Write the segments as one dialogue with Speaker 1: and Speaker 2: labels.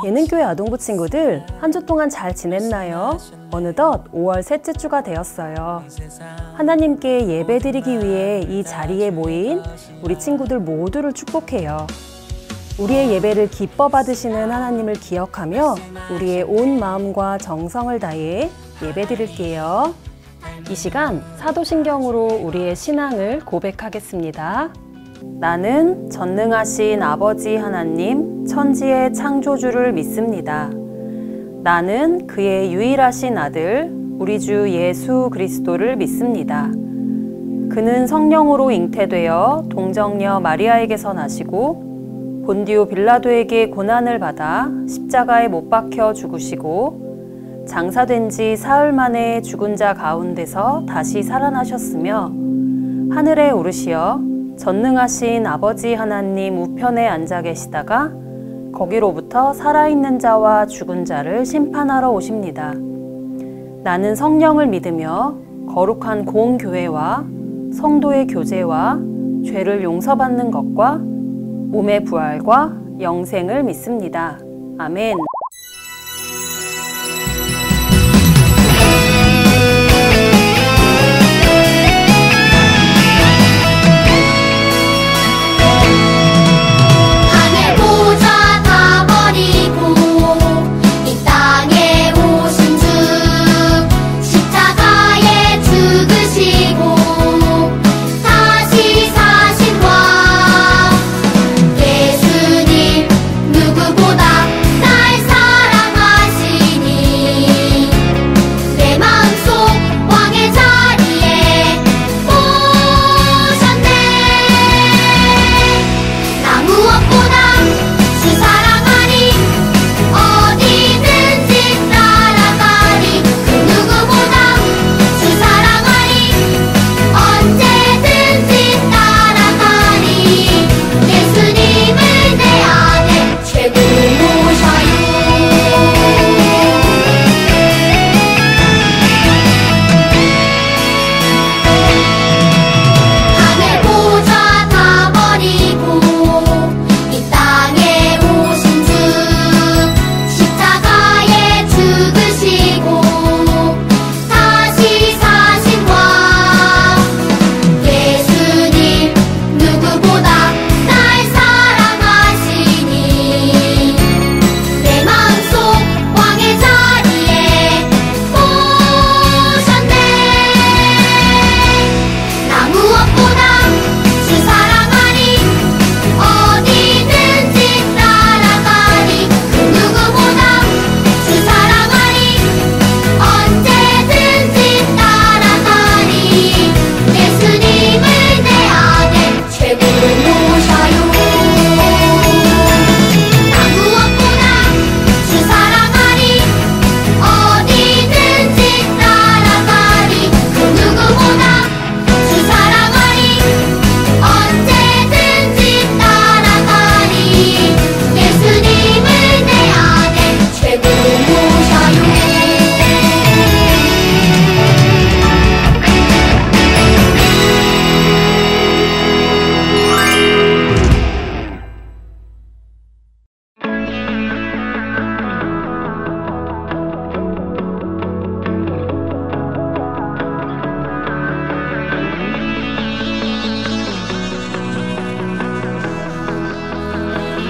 Speaker 1: 예능교회 아동부 친구들, 한 주 동안 잘 지냈나요? 어느덧 5월 셋째 주가 되었어요. 하나님께 예배드리기 위해 이 자리에 모인 우리 친구들 모두를 축복해요. 우리의 예배를 기뻐 받으시는 하나님을 기억하며 우리의 온 마음과 정성을 다해 예배드릴게요. 이 시간 사도신경으로 우리의 신앙을 고백하겠습니다. 나는 전능하신 아버지 하나님, 천지의 창조주를 믿습니다. 나는 그의 유일하신 아들, 우리 주 예수 그리스도를 믿습니다. 그는 성령으로 잉태되어 동정녀 마리아에게서 나시고 본디오 빌라도에게 고난을 받아 십자가에 못 박혀 죽으시고 장사된 지 사흘 만에 죽은 자 가운데서 다시 살아나셨으며 하늘에 오르시어 전능하신 아버지 하나님 우편에 앉아 계시다가 거기로부터 살아있는 자와 죽은 자를 심판하러 오십니다. 나는 성령을 믿으며 거룩한 공교회와 성도의 교제와 죄를 용서받는 것과 몸의 부활과 영생을 믿습니다. 아멘.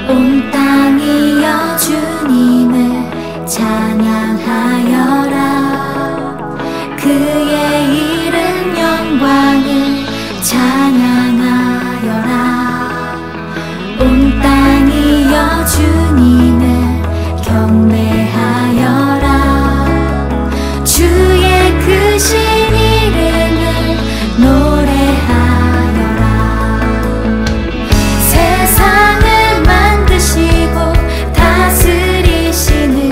Speaker 2: 온 땅이여 주님을 찬양하여라. 그의 이른 영광을 찬양하여라. 온 땅이여 주님을 경배하여라. 주의 크신 이름을 노래하여라. 세상을 다스리시는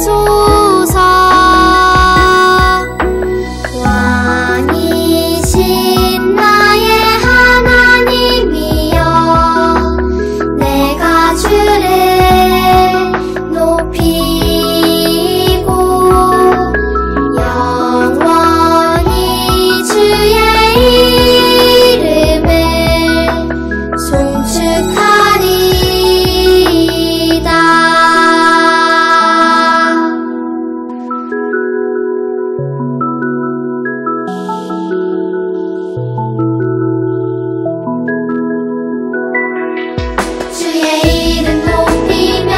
Speaker 2: 되소서. 왕이신 나의 하나님이여, 내가 주를 높이고 영원히 주의 이름을 송축하리이다. 주의 이름 높이며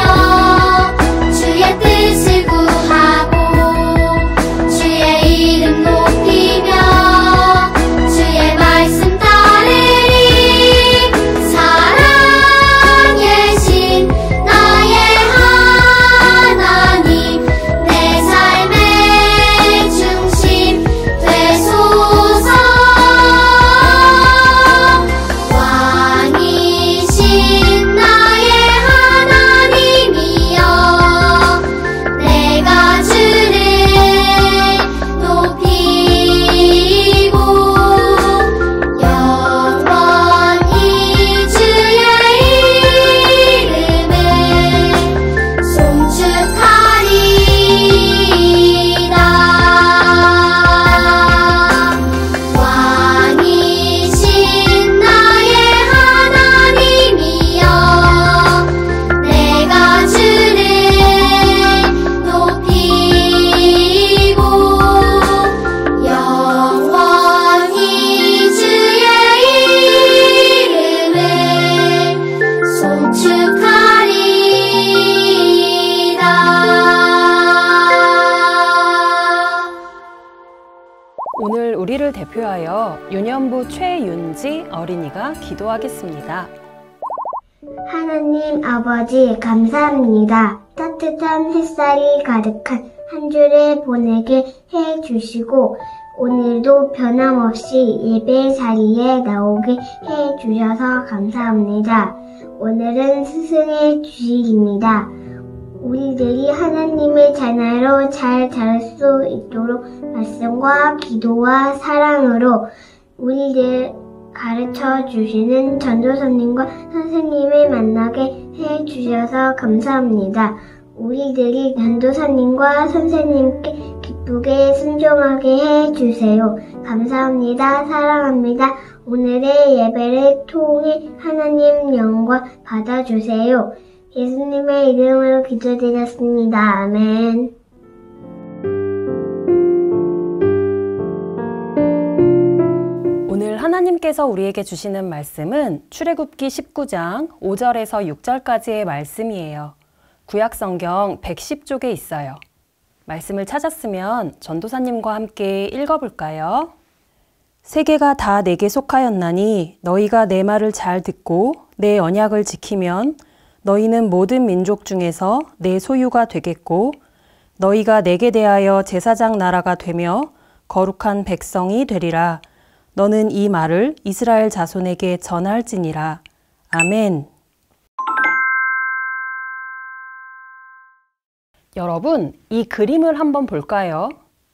Speaker 2: 주의 뜻을 구하고, 주의 이름 높이며 주의 말씀 따르리. 살아계신 나의 하나님, 내 삶의 중심 되소서. 왕이신 나의 하나님이여, 내가 주를 높이고 영원히 주의 이름을 송축하리이다. 왕이신 나의 하나님이여, 내가 주를 높이고 영원히 주의 이름을 송축하리이다.
Speaker 1: 오늘 우리를 대표하여 유년부 최윤지 어린이가 기도하겠습니다.
Speaker 3: 하나님 아버지 감사합니다. 따뜻한 햇살이 가득한 한 주를 보내게 해 주시고 오늘도 변함없이 예배 자리에 나오게 해 주셔서 감사합니다. 오늘은 스승의 주일입니다. 우리들이 하나님의 자녀로 잘 자랄 수 있도록 말씀과 기도와 사랑으로 우리들 가르쳐 주시는 전도사님과 선생님을 만나게 해 주셔서 감사합니다. 우리들이 전도사님과 선생님께 기쁘게 순종하게 해 주세요. 감사합니다. 사랑합니다. 오늘의 예배를 통해 하나님 영광 받아주세요. 예수님의 이름으로 기도드렸습니다. 아멘.
Speaker 1: 오늘 하나님께서 우리에게 주시는 말씀은 출애굽기 19장 5절에서 6절까지의 말씀이에요. 구약성경 110쪽에 있어요. 말씀을 찾았으면 전도사님과 함께 읽어볼까요? 세계가 다 내게 속하였나니 너희가 내 말을 잘 듣고 내 언약을 지키면 너희는 모든 민족 중에서 내 소유가 되겠고 너희가 내게 대하여 제사장 나라가 되며 거룩한 백성이 되리라. 너는 이 말을 이스라엘 자손에게 전할지니라. 아멘. 여러분, 이 그림을 한번 볼까요?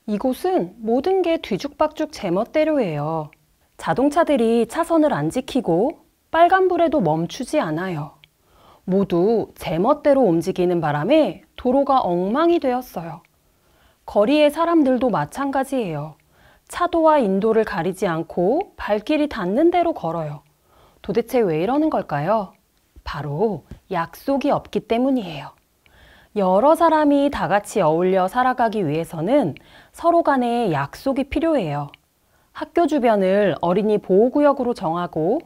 Speaker 1: 이곳은 모든 게 뒤죽박죽 제멋대로예요. 자동차들이 차선을 안 지키고 빨간불에도 멈추지 않아요. 모두 제멋대로 움직이는 바람에 도로가 엉망이 되었어요. 거리의 사람들도 마찬가지예요. 차도와 인도를 가리지 않고 발길이 닿는 대로 걸어요. 도대체 왜 이러는 걸까요? 바로 약속이 없기 때문이에요. 여러 사람이 다 같이 어울려 살아가기 위해서는 서로 간에 약속이 필요해요. 학교 주변을 어린이 보호구역으로 정하고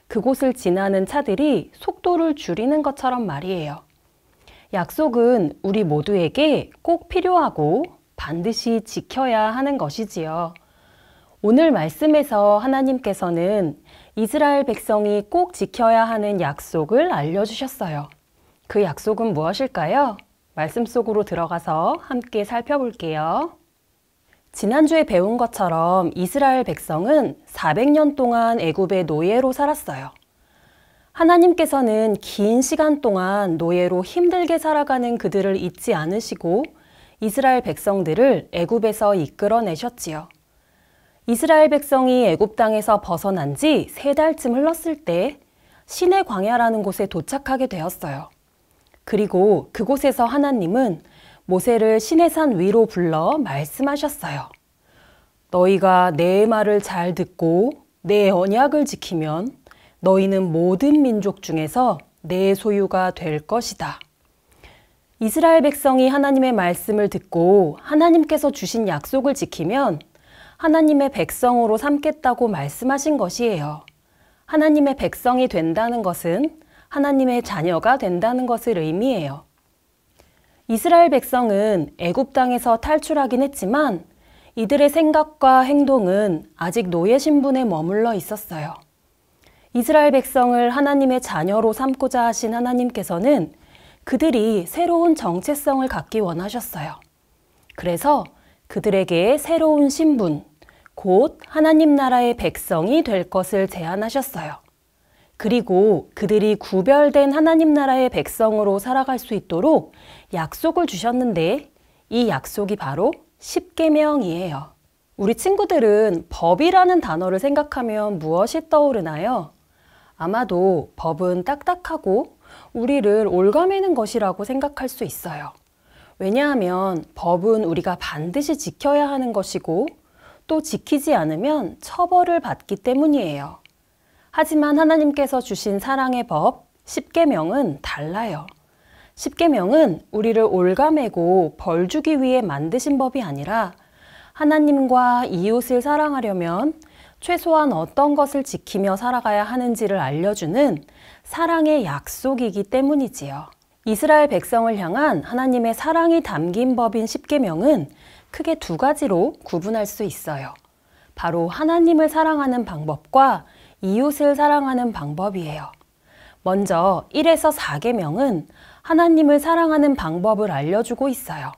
Speaker 1: 그곳을 지나는 차들이 속도를 줄이는 것처럼 말이에요. 약속은 우리 모두에게 꼭 필요하고 반드시 지켜야 하는 것이지요. 오늘 말씀에서 하나님께서는 이스라엘 백성이 꼭 지켜야 하는 약속을 알려주셨어요. 그 약속은 무엇일까요? 말씀 속으로 들어가서 함께 살펴볼게요. 지난주에 배운 것처럼 이스라엘 백성은 400년 동안 애굽의 노예로 살았어요. 하나님께서는 긴 시간 동안 노예로 힘들게 살아가는 그들을 잊지 않으시고 이스라엘 백성들을 애굽에서 이끌어내셨지요. 이스라엘 백성이 애굽 땅에서 벗어난 지 3달쯤 흘렀을 때 신의 광야라는 곳에 도착하게 되었어요. 그리고 그곳에서 하나님은 모세를 시내산 위로 불러 말씀하셨어요. 너희가 내 말을 잘 듣고 내 언약을 지키면 너희는 모든 민족 중에서 내 소유가 될 것이다. 이스라엘 백성이 하나님의 말씀을 듣고 하나님께서 주신 약속을 지키면 하나님의 백성으로 삼겠다고 말씀하신 것이에요. 하나님의 백성이 된다는 것은 하나님의 자녀가 된다는 것을 의미해요. 이스라엘 백성은 애굽 땅에서 탈출하긴 했지만 이들의 생각과 행동은 아직 노예 신분에 머물러 있었어요. 이스라엘 백성을 하나님의 자녀로 삼고자 하신 하나님께서는 그들이 새로운 정체성을 갖기 원하셨어요. 그래서 그들에게 새로운 신분, 곧 하나님 나라의 백성이 될 것을 제안하셨어요. 그리고 그들이 구별된 하나님 나라의 백성으로 살아갈 수 있도록 약속을 주셨는데 이 약속이 바로 십계명이에요. 우리 친구들은 법이라는 단어를 생각하면 무엇이 떠오르나요? 아마도 법은 딱딱하고 우리를 올가매는 것이라고 생각할 수 있어요. 왜냐하면 법은 우리가 반드시 지켜야 하는 것이고 또 지키지 않으면 처벌을 받기 때문이에요. 하지만 하나님께서 주신 사랑의 법, 십계명은 달라요. 십계명은 우리를 올가매고 벌 주기 위해 만드신 법이 아니라 하나님과 이웃을 사랑하려면 최소한 어떤 것을 지키며 살아가야 하는지를 알려주는 사랑의 약속이기 때문이지요. 이스라엘 백성을 향한 하나님의 사랑이 담긴 법인 십계명은 크게 2가지로 구분할 수 있어요. 바로 하나님을 사랑하는 방법과 이웃을 사랑하는 방법이에요. 먼저 1에서 4계명은 하나님을 사랑하는 방법을 알려주고 있어요.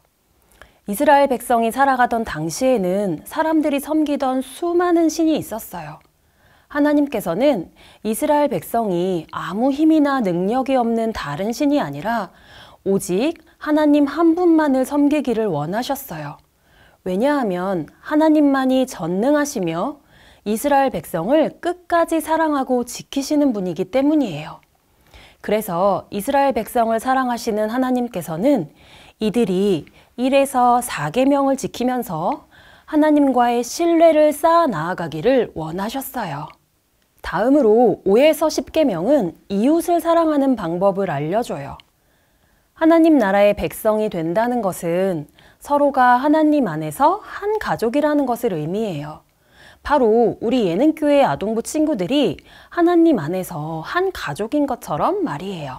Speaker 1: 이스라엘 백성이 살아가던 당시에는 사람들이 섬기던 수많은 신이 있었어요. 하나님께서는 이스라엘 백성이 아무 힘이나 능력이 없는 다른 신이 아니라 오직 하나님 한 분만을 섬기기를 원하셨어요. 왜냐하면 하나님만이 전능하시며 이스라엘 백성을 끝까지 사랑하고 지키시는 분이기 때문이에요. 그래서 이스라엘 백성을 사랑하시는 하나님께서는 이들이 1에서 4계명을 지키면서 하나님과의 신뢰를 쌓아 나아가기를 원하셨어요. 다음으로 5에서 10계명은 이웃을 사랑하는 방법을 알려줘요. 하나님 나라의 백성이 된다는 것은 서로가 하나님 안에서 한 가족이라는 것을 의미해요. 바로 우리 예능교회 아동부 친구들이 하나님 안에서 한 가족인 것처럼 말이에요.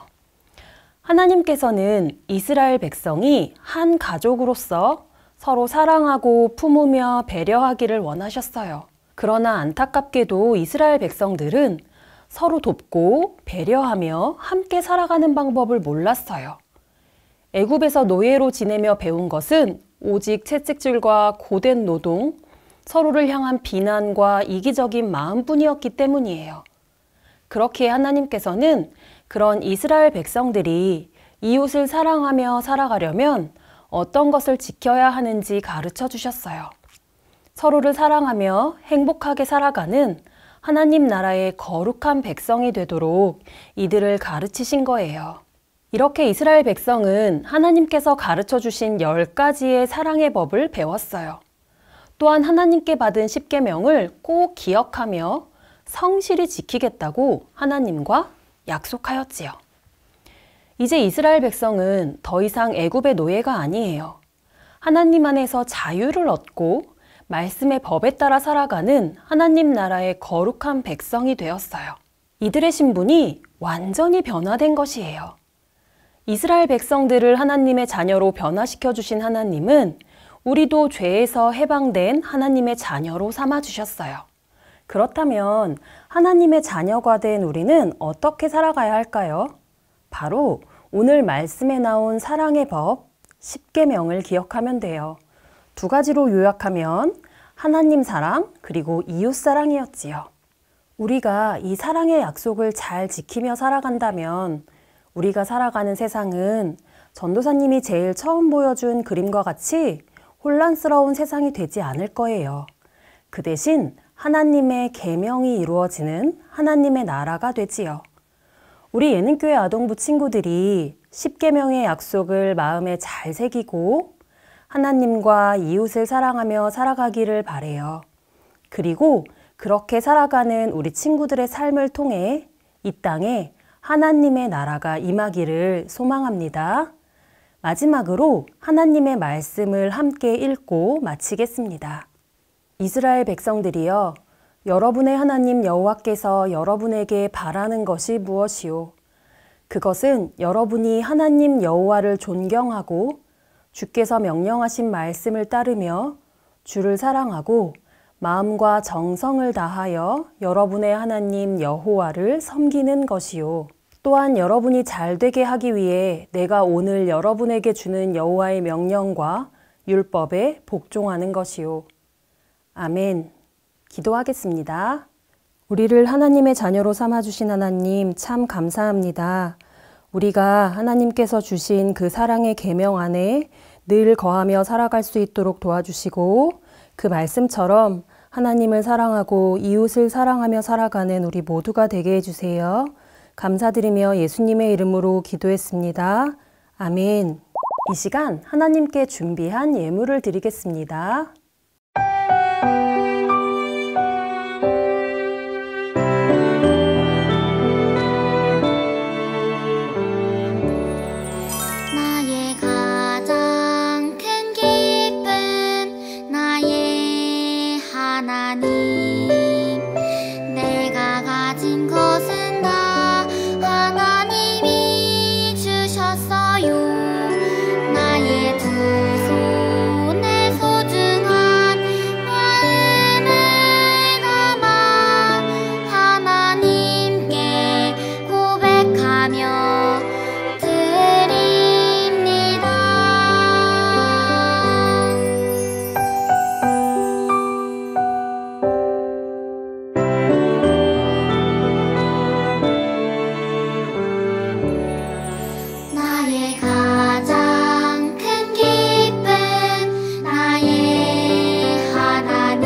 Speaker 1: 하나님께서는 이스라엘 백성이 한 가족으로서 서로 사랑하고 품으며 배려하기를 원하셨어요. 그러나 안타깝게도 이스라엘 백성들은 서로 돕고 배려하며 함께 살아가는 방법을 몰랐어요. 애굽에서 노예로 지내며 배운 것은 오직 채찍질과 고된 노동, 서로를 향한 비난과 이기적인 마음뿐이었기 때문이에요. 그렇게 하나님께서는 그런 이스라엘 백성들이 이웃을 사랑하며 살아가려면 어떤 것을 지켜야 하는지 가르쳐 주셨어요. 서로를 사랑하며 행복하게 살아가는 하나님 나라의 거룩한 백성이 되도록 이들을 가르치신 거예요. 이렇게 이스라엘 백성은 하나님께서 가르쳐 주신 10가지의 사랑의 법을 배웠어요. 또한 하나님께 받은 십계명을 꼭 기억하며 성실히 지키겠다고 하나님과 약속하였지요. 이제 이스라엘 백성은 더 이상 애굽의 노예가 아니에요. 하나님 안에서 자유를 얻고 말씀의 법에 따라 살아가는 하나님 나라의 거룩한 백성이 되었어요. 이들의 신분이 완전히 변화된 것이에요. 이스라엘 백성들을 하나님의 자녀로 변화시켜 주신 하나님은 우리도 죄에서 해방된 하나님의 자녀로 삼아 주셨어요. 그렇다면 하나님의 자녀가 된 우리는 어떻게 살아가야 할까요? 바로 오늘 말씀에 나온 사랑의 법, 십계명을 기억하면 돼요. 2가지로 요약하면 하나님 사랑 그리고 이웃 사랑이었지요. 우리가 이 사랑의 약속을 잘 지키며 살아간다면 우리가 살아가는 세상은 전도사님이 제일 처음 보여준 그림과 같이 혼란스러운 세상이 되지 않을 거예요. 그 대신 하나님의 계명이 이루어지는 하나님의 나라가 되지요. 우리 예능교회 아동부 친구들이 10계명의 약속을 마음에 잘 새기고 하나님과 이웃을 사랑하며 살아가기를 바래요. 그리고 그렇게 살아가는 우리 친구들의 삶을 통해 이 땅에 하나님의 나라가 임하기를 소망합니다. 마지막으로 하나님의 말씀을 함께 읽고 마치겠습니다. 이스라엘 백성들이여, 여러분의 하나님 여호와께서 여러분에게 바라는 것이 무엇이요? 그것은 여러분이 하나님 여호와를 존경하고 주께서 명령하신 말씀을 따르며 주를 사랑하고 마음과 정성을 다하여 여러분의 하나님 여호와를 섬기는 것이요. 또한 여러분이 잘되게 하기 위해 내가 오늘 여러분에게 주는 여호와의 명령과 율법에 복종하는 것이요. 아멘. 기도하겠습니다. 우리를 하나님의 자녀로 삼아주신 하나님 참 감사합니다. 우리가 하나님께서 주신 그 사랑의 계명 안에 늘 거하며 살아갈 수 있도록 도와주시고 그 말씀처럼 하나님을 사랑하고 이웃을 사랑하며 살아가는 우리 모두가 되게 해주세요. 감사드리며 예수님의 이름으로 기도했습니다. 아멘. 이 시간 하나님께 준비한 예물을 드리겠습니다.
Speaker 2: 나의 가장 큰 기쁨 나의 하나님 내가 가진 것은 다 하나님이 주셨어요. 나의 두 손에 소중한 마음을 담아 하나님께 고백하며 드립니다. 나의 가장 큰 기쁨 나의 하나님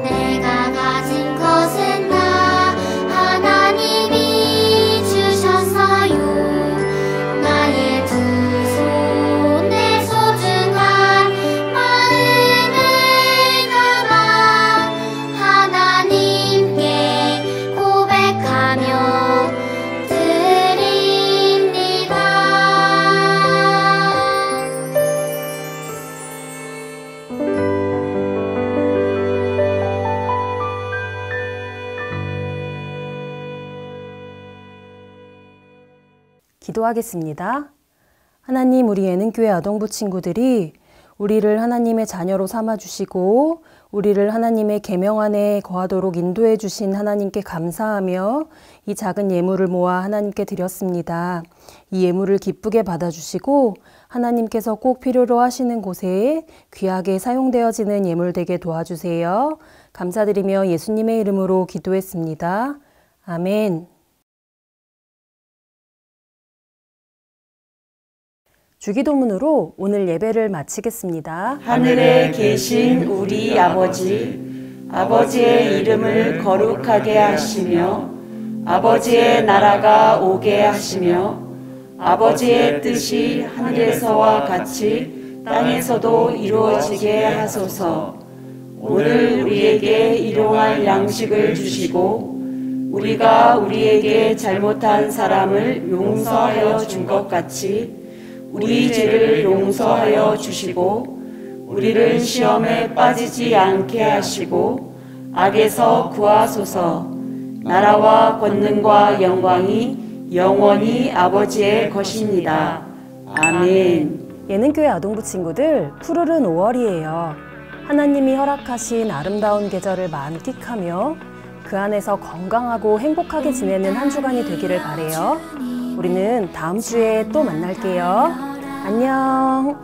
Speaker 2: 내가 가진 것은 다 하나님이 주셨어요. 나의 두 손에 소중한 마음을 담아 하나님께 고백하며 드립니다.
Speaker 1: 기도하겠습니다. 하나님, 우리 예능교회 아동부 친구들이 우리를 하나님의 자녀로 삼아주시고 우리를 하나님의 계명 안에 거하도록 인도해 주신 하나님께 감사하며 이 작은 예물을 모아 하나님께 드렸습니다. 이 예물을 기쁘게 받아주시고 하나님께서 꼭 필요로 하시는 곳에 귀하게 사용되어지는 예물 되게 도와주세요. 감사드리며 예수님의 이름으로 기도했습니다. 아멘. 주기도문으로 오늘 예배를 마치겠습니다.
Speaker 4: 하늘에 계신 우리 아버지, 아버지의 이름을 거룩하게 하시며 아버지의 나라가 오게 하시며 아버지의 뜻이 하늘에서와 같이 땅에서도 이루어지게 하소서. 오늘 우리에게 일용할 양식을 주시고 우리가 우리에게 잘못한 사람을 용서하여 준 것 같이 우리 죄를 용서하여 주시고 우리를 시험에 빠지지 않게 하시고 악에서 구하소서. 나라와 권능과 영광이 영원히 아버지의 것입니다. 아멘.
Speaker 1: 예능교회 아동부 친구들, 푸르른 5월이에요. 하나님이 허락하신 아름다운 계절을 만끽하며 그 안에서 건강하고 행복하게 지내는 한 주간이 되기를 바래요. 우리는 다음 주에 또 만날게요. 안녕.